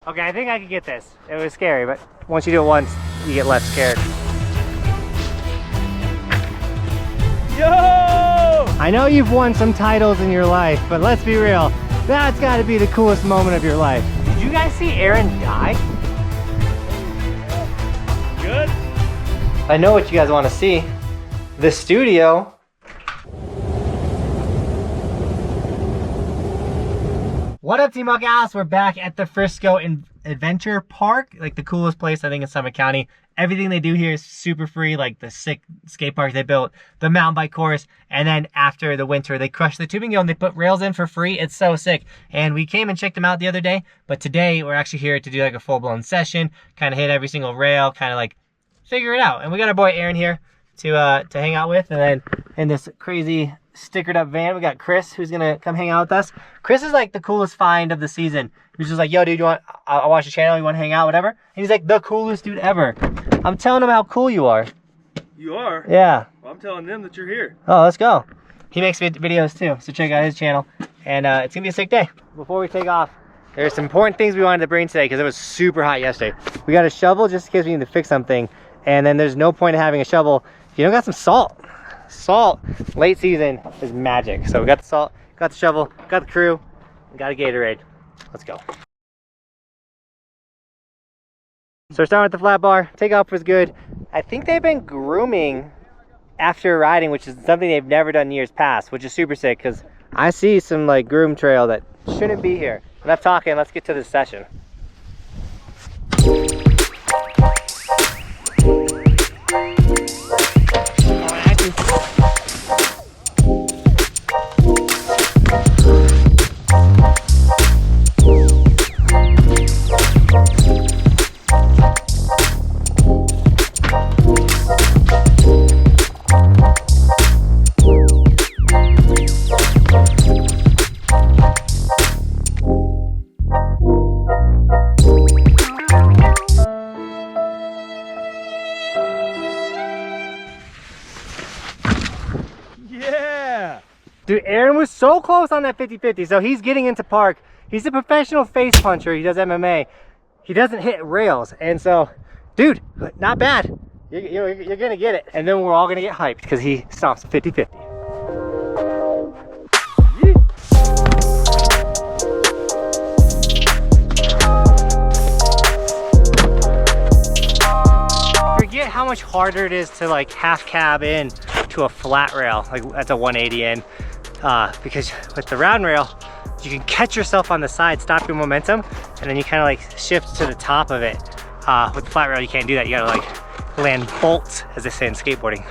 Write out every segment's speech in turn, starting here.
Okay, I think I can get this. It was scary, but once you do it once, you get less scared. Yo! I know you've won some titles in your life, but let's be real. That's got to be the coolest moment of your life. Did you guys see Aaron die? Good? I know what you guys want to see. The studio. What up, Team Buckhouse? We're back at the Frisco Adventure Park, like the coolest place I think in Summit County. Everything they do here is super free, like the sick skate park they built, the mountain bike course, and then after the winter, they crushed the tubing and they put rails in for free. It's so sick. And we came and checked them out the other day, but today we're actually here to do like a full-blown session, kind of hit every single rail, kind of like figure it out. And we got our boy Aaron here to hang out with, and then in this crazy stickered up van, we got Chris, who's gonna come hang out with us. Chris is like the coolest find of the season. He was just like, yo dude, I watch the channel, you want to hang out, whatever? And he's like the coolest dude ever. I'm telling him how cool you are. You are? Yeah. Well, I'm telling them that you're here. Oh, let's go. He makes videos too, so check out his channel. And it's gonna be a sick day. Before we take off, there's some important things we wanted to bring today because it was super hot yesterday. We got a shovel just in case we need to fix something. And then there's no point in having a shovel if you don't got some salt. Salt, late season, is magic. So we got the salt, got the shovel, got the crew, and got a Gatorade. Let's go. So we're starting with the flat bar. Takeoff was good. I think they've been grooming after riding, which is something they've never done years past, which is super sick because I see some like groom trail that shouldn't be here. Enough talking, let's get to this session. Dude, Aaron was so close on that 50-50, so he's getting into park. He's a professional face puncher. He does MMA. He doesn't hit rails, and so, dude, not bad. You're gonna get it, and then we're all gonna get hyped because he stomps 50-50. Forget how much harder it is to like half cab in to a flat rail, like that's a 180 in. Because with the round rail, you can catch yourself on the side, stop your momentum, and then you kind of like shift to the top of it. With the flat rail, you can't do that. You gotta like land bolts, as they say in skateboarding.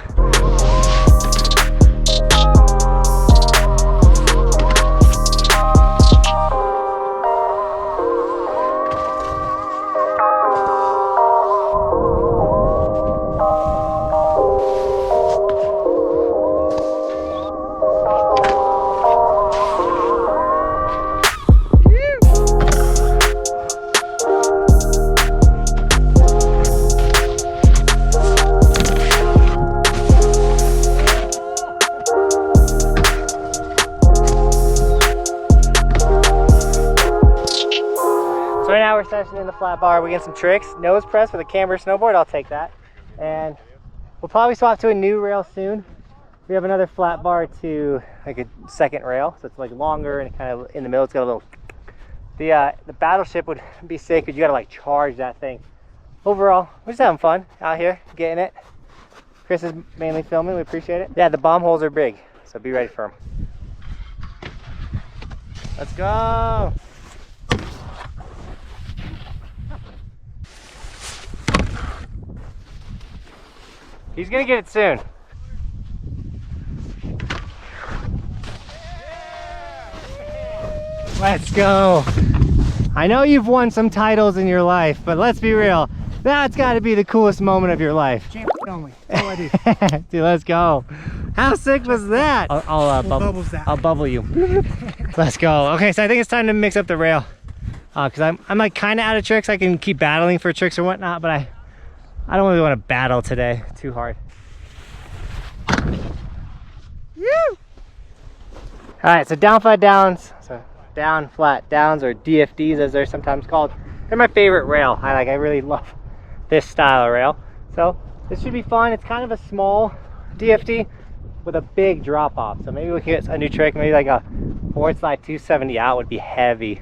So right now we're sessioning in the flat bar. We get some tricks. Nose press with a camber snowboard, I'll take that. And we'll probably swap to a new rail soon. We have another flat bar to like a second rail, so it's like longer and kind of in the middle. It's got a little. The battleship would be sick, but you gotta like charge that thing. Overall, we're just having fun out here, getting it. Chris is mainly filming. We appreciate it. Yeah, the bomb holes are big, so be ready for them. Let's go. He's gonna get it soon. Let's go. I know you've won some titles in your life, but let's be real. That's gotta be the coolest moment of your life. Champ only. That's all I do. Dude, let's go. How sick was that? I'll bubble you. Let's go. Okay, so I think it's time to mix up the rail. Cause I'm like kinda out of tricks. I can keep battling for tricks or whatnot, but I don't really want to battle today too hard. Woo! All right, so down, flat, downs. So down, flat, downs, or DFDs as they're sometimes called. They're my favorite rail. I really love this style of rail. So this should be fun. It's kind of a small DFD with a big drop off. So maybe we can get a new trick. Maybe like a board slide 270 out would be heavy.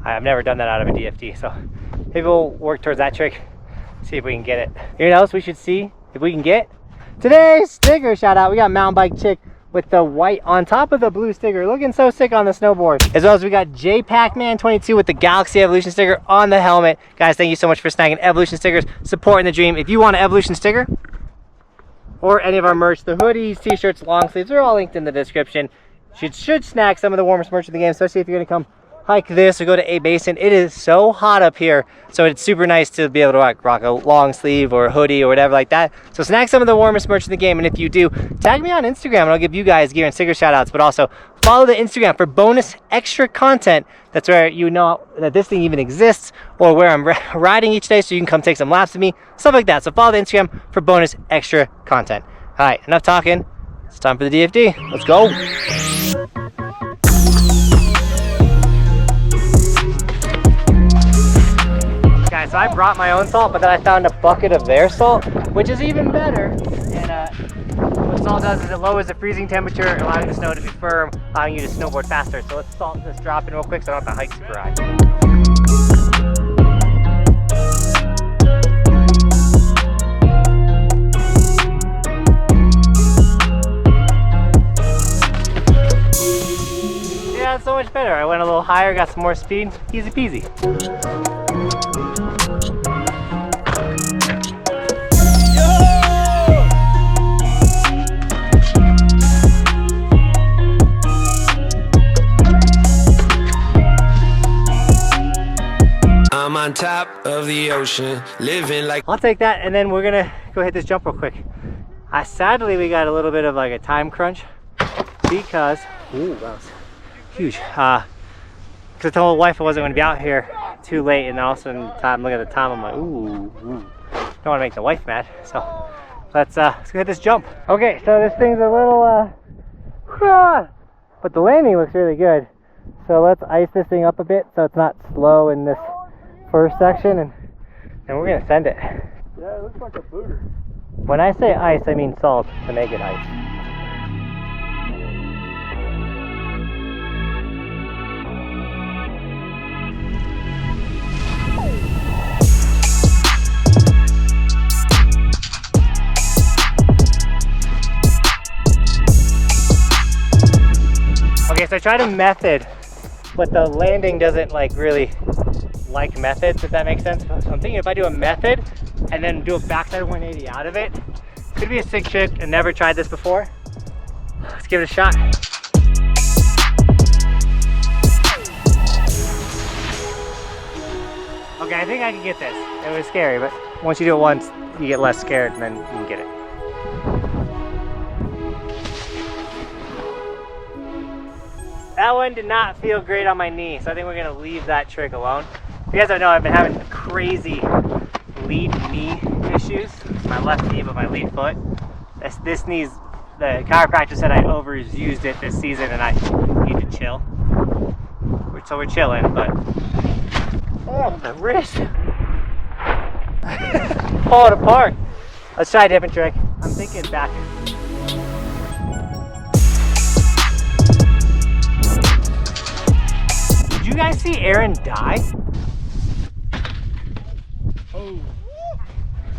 I've never done that out of a DFD. So maybe we'll work towards that trick. See if we can get it. You know what else we should see if we can get? Today's sticker shout out. We got mountain bike chick with the white on top of the blue sticker, looking so sick on the snowboard. As well as we got J Pac-Man 22 with the Galaxy Evolution sticker on the helmet. Guys, thank you so much for snagging Evolution stickers, supporting the dream. If you want an Evolution sticker or any of our merch, the hoodies, t-shirts, long sleeves, they're all linked in the description. Should snag some of the warmest merch in the game, especially if you're gonna come hike this or go to A Basin. It is so hot up here, so it's super nice to be able to rock a long sleeve or a hoodie or whatever like that. So snag some of the warmest merch in the game, and if you do, tag me on Instagram and I'll give you guys gear and sticker shout outs. But also follow the Instagram for bonus extra content. That's where you know that this thing even exists, or where I'm riding each day, so you can come take some laps with me, stuff like that. So follow the Instagram for bonus extra content. All right, enough talking. It's time for the DFD. Let's go. Guys, so I brought my own salt, but then I found a bucket of their salt, which is even better. And what salt does is it lowers the freezing temperature, allowing the snow to be firm, allowing you to snowboard faster. So let's salt this drop in real quick so I don't have to hike super high. Yeah, it's so much better. I went a little higher, got some more speed, easy peasy. I'm on top of the ocean, living like... I'll take that, and then we're gonna go hit this jump real quick. Sadly, we got a little bit of like a time crunch because, ooh, that was huge. Because I told my wife I wasn't gonna be out here too late, and all of a sudden, I'm looking at the time, I'm like, ooh. Don't wanna make the wife mad, so let's go hit this jump. Okay, so this thing's a little, but the landing looks really good. So let's ice this thing up a bit so it's not slow in this first section, and we're gonna send it. Yeah, it looks like a booter. When I say ice, I mean salt to make it ice. Okay, so I tried a method, but the landing doesn't really like methods, if that makes sense. So I'm thinking if I do a method and then do a backside 180 out of it, could be a sick trick. I never tried this before. Let's give it a shot. Okay, I think I can get this. It was scary, but once you do it once, you get less scared, and then you can get it. That one did not feel great on my knee, so I think we're gonna leave that trick alone. If you guys don't know, I've been having crazy lead knee issues. My left knee, but my lead foot. This knee's, the chiropractor said I overused it this season and I need to chill. So we're chilling, but oh, the wrist. Falling apart. Let's try a different trick. I'm thinking back. Did you guys see Aaron die? Oh,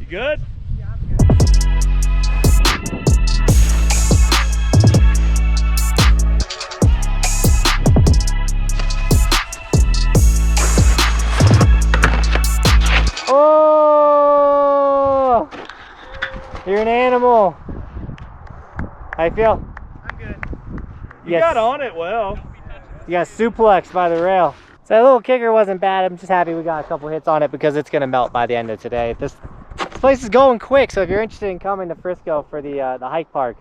you good? Yeah, I'm good. Oh, you're an animal. How you feel? I'm good. You got on it well. You got suplexed by the rail. So that little kicker wasn't bad. I'm just happy we got a couple hits on it because it's gonna melt by the end of today. This place is going quick, so if you're interested in coming to Frisco for the hike park,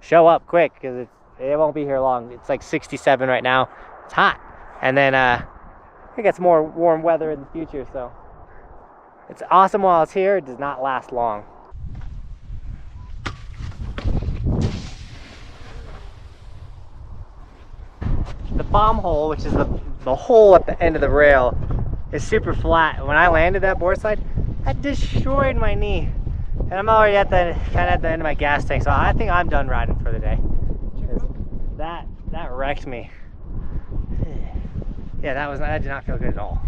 show up quick because it won't be here long. It's like 67 right now. It's hot, and then I think it's more warm weather in the future. So it's awesome while it's here. It does not last long. The bomb hole, which is the hole at the end of the rail, is super flat. When I landed that board slide, that destroyed my knee. And I'm already at the kind of at the end of my gas tank, so I think I'm done riding for the day. That wrecked me. Yeah, that did not feel good at all.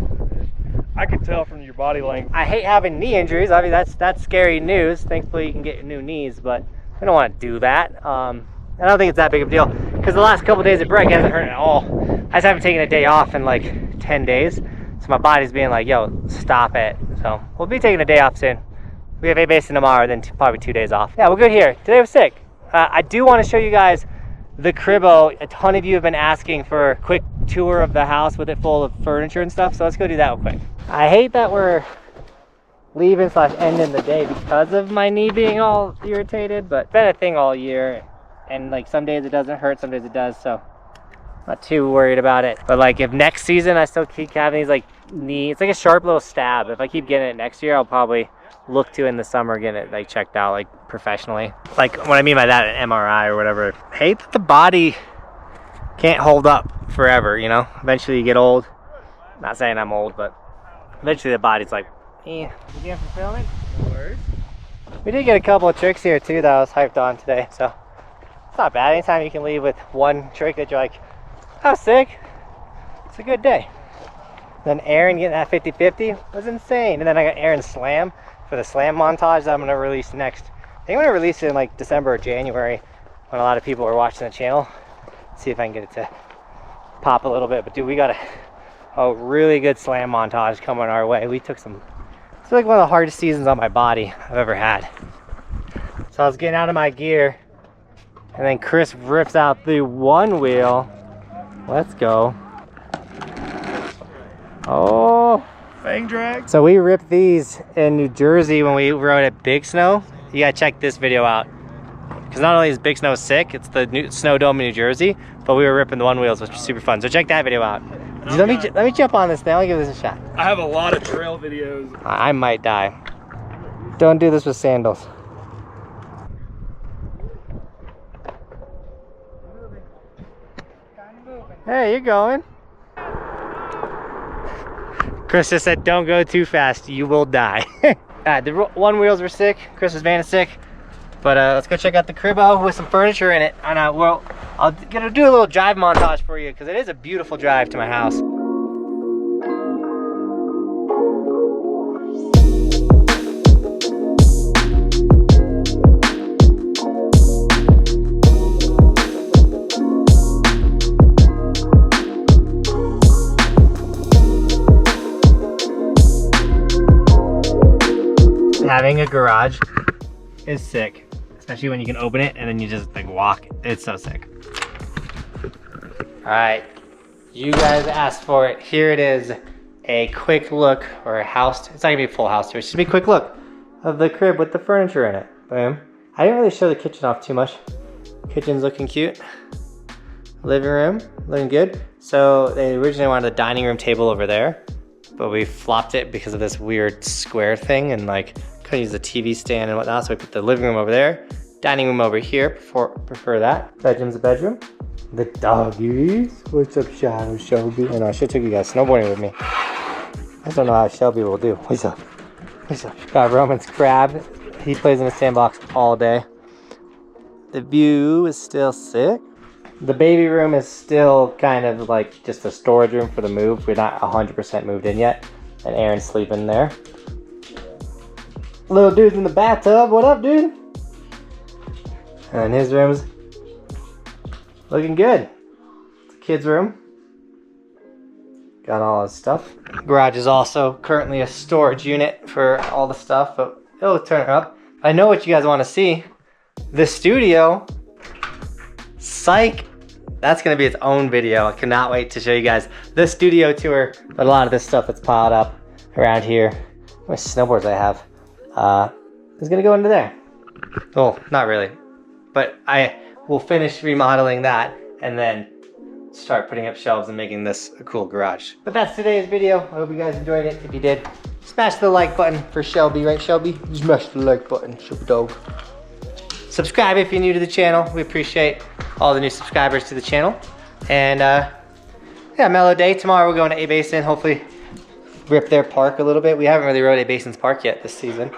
I could tell from your body language. I hate having knee injuries. I mean, that's scary news. Thankfully, you can get new knees, but I don't want to do that. I don't think it's that big of a deal because the last couple days at break hasn't hurt at all. I just haven't taken a day off in like 10 days, so my body's being like, "Yo, stop it." So we'll be taking a day off soon. We have A-Basin tomorrow, then probably 2 days off. Yeah, we're good here. Today was sick. I do want to show you guys the cribbo. A ton of you have been asking for a quick tour of the house with it full of furniture and stuff, so let's go do that real quick. I hate that we're leaving / ending the day because of my knee being all irritated, but it's been a thing all year, and like some days it doesn't hurt, some days it does, so not too worried about it. But like if next season I still keep having these like knee, it's like a sharp little stab. If I keep getting it next year, I'll probably look to in the summer getting it like checked out like professionally. Like what I mean by that, an MRI or whatever. I hate that the body can't hold up forever, you know? Eventually you get old. Not saying I'm old, but eventually the body's like, eh. Again for filming? No worries. We did get a couple of tricks here too that I was hyped on today, so it's not bad. Anytime you can leave with one trick that you're like, oh, sick, it's a good day. Then Aaron getting that 50-50 was insane. And then I got Aaron's slam for the slam montage that I'm gonna release next. I think I'm gonna release it in like December or January when a lot of people are watching the channel. See if I can get it to pop a little bit. But dude, we got a really good slam montage coming our way. We took some, it's like one of the hardest seasons on my body I've ever had. So I was getting out of my gear and then Chris rips out the one wheel. Let's go. Oh, Fang drag. so we ripped these in New Jersey when we rode at Big Snow. You gotta check this video out. Because not only is Big Snow sick, it's the new Snow Dome in New Jersey, but we were ripping the one wheels, which was super fun. So check that video out. Let me jump on this thing. I'll give this a shot. I have a lot of trail videos. I might die. Don't do this with sandals. Hey, you're going. Chris just said, don't go too fast, you will die. The one wheels were sick, Chris's van is sick, but let's go check out the cribbo with some furniture in it. And I'll gonna do a little drive montage for you because it is a beautiful drive to my house. Having a garage is sick, especially when you can open it and then you just like walk. It's so sick. All right, you guys asked for it. Here it is, a quick look, or a house. It's not gonna be a full house tour. It's just be a quick look of the crib with the furniture in it. Boom. I didn't really show the kitchen off too much. Kitchen's looking cute. Living room, looking good. So they originally wanted the dining room table over there, but we flopped it because of this weird square thing and like couldn't use the TV stand and whatnot, so we put the living room over there, dining room over here, prefer that. Bedroom's a bedroom. The doggies. What's up, Shadow Shelby? I know I should took you guys snowboarding with me. I just don't know how Shelby will do. What's up? What's up? Got Roman's crab. He plays in the sandbox all day. The view is still sick. The baby room is still kind of like just a storage room for the move. We're not 100% moved in yet. And Aaron's sleeping there. Little dude's in the bathtub. What up, dude? And his room's looking good. It's a kid's room. Got all his stuff. Garage is also currently a storage unit for all the stuff, but it'll turn up. I know what you guys want to see. The studio. Psych. That's going to be its own video. I cannot wait to show you guys the studio tour. But a lot of this stuff that's piled up around here. How many snowboards I have? Is going to go into there. Oh, not really. But I will finish remodeling that and then start putting up shelves and making this a cool garage. But that's today's video. I hope you guys enjoyed it. If you did, smash the like button for Shelby, right Shelby? Smash the like button, Shelby dog. Subscribe if you're new to the channel. We appreciate all the new subscribers to the channel. And yeah, mellow day. Tomorrow we're going to A-Basin. Hopefully rip their park a little bit. We haven't really rode a Basins Park yet this season.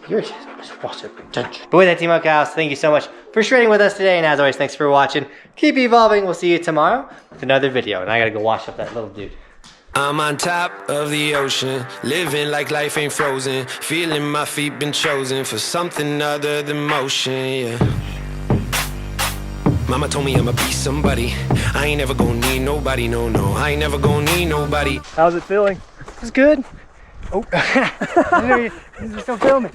You're just water retention. But with that, Team Buckhouse, thank you so much for shredding with us today. And as always, thanks for watching. Keep evolving. We'll see you tomorrow with another video. And I gotta go wash up that little dude. I'm on top of the ocean, living like life ain't frozen, feeling my feet been chosen for something other than motion, yeah. Mama told me I'ma be somebody. I ain't never gonna need nobody, no, no. I ain't never gonna need nobody. How's it feeling? It's good. Oh, you're still filming.